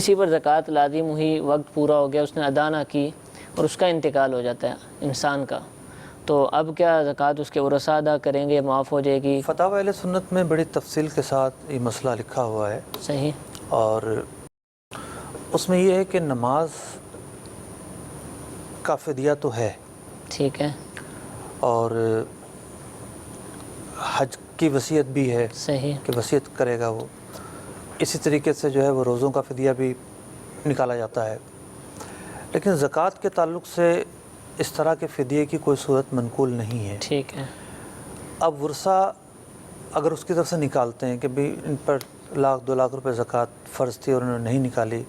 کسی پر زکوٰۃ لازم ہوئی، وقت پورا ہو گیا، اس نے ادا نہ کی اور اس کا انتقال ہو جاتا ہے انسان کا، تو اب کیا زکوٰۃ اس کے ورثاء ادا کریں گے، معاف ہو جائے گی؟ فتاوی اہل سنت میں بڑی تفصیل کے ساتھ یہ مسئلہ لکھا ہوا ہے، صحیح. اور اس میں یہ ہے کہ نماز کا فدیہ تو ہے، ٹھیک ہے. اور حج کی وصیت بھی ہے صحیح. کہ وصیت کرے گا وہ. اسی طریقے سے جو ہے وہ روزوں کا فدیہ بھی نکالا جاتا ہے، لیکن زکوٰۃ کے تعلق سے اس طرح کے فدیے کی کوئی صورت منقول نہیں ہے. ٹھیک ہے. اب ورثہ اگر اس کی طرف سے نکالتے ہیں کہ بھی ان پر 1,00,000 2 لاکھ روپے زکوٰۃ فرض تھی اور انہوں نے نہیں نکالی،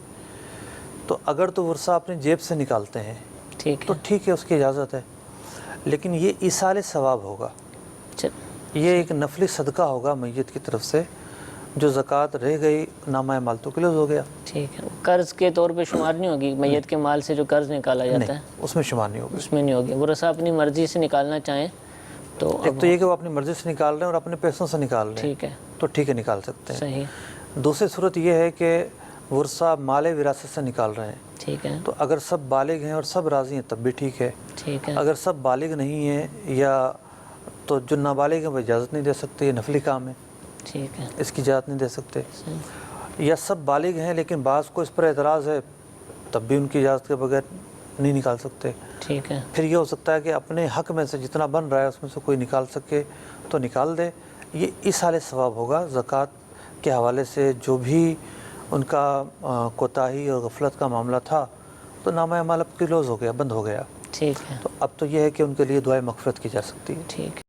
تو اگر تو ورثہ اپنی جیب سے نکالتے ہیں تو ٹھیک ہے، اس کی اجازت ہے، لیکن یہ ایصال ثواب ہوگا، یہ ایک نفلی صدقہ ہوگا میت کی طرف سے، جو زکوٰۃ رہ گئی نامہ اعمال تو کلوز ہو گیا. ٹھیک ہے. قرض کے طور پہ شمار نہیں ہوگی میت کے مال سے جو قرض نکالا جاتا ہے؟ اس میں شمار نہیں ہوگا. اس میں نہیں ہوگی. ورثہ اپنی مرضی سے نکالنا چاہیں تو ایک تو یہ کہ وہ اپنی مرضی سے نکال رہے ہیں اور اپنے پیسوں سے نکال رہے ہیں، ٹھیک ہے، تو ٹھیک ہے، نکال سکتے ہیں. صحیح. دوسری صورت یہ ہے کہ ورثہ مال وراثت سے نکال رہے ہیں، ٹھیک ہے، تو اگر سب بالغ ہیں اور سب راضی ہیں تب بھی ٹھیک ہے. ٹھیک ہے. اگر سب بالغ نہیں ہیں یا تو جو نابالغ ہیں وہ اجازت نہیں دے سکتے، یہ نفلی کام ہے، ٹھیک ہے، اس کی اجازت نہیں دے سکتے. یا سب بالغ ہیں لیکن بعض کو اس پر اعتراض ہے، تب بھی ان کی اجازت کے بغیر نہیں نکال سکتے. ٹھیک ہے. پھر یہ ہو سکتا ہے کہ اپنے حق میں سے جتنا بن رہا ہے اس میں سے کوئی نکال سکے تو نکال دے. یہ ایصال ثواب ہوگا. زکوٰۃ کے حوالے سے جو بھی ان کا کوتاہی اور غفلت کا معاملہ تھا تو نامہ اعمال اب کلوز ہو گیا، بند ہو گیا. ٹھیک ہے. تو اب تو یہ ہے کہ ان کے لیے دعائے مغفرت کی جا سکتی ہے. ٹھیک ہے.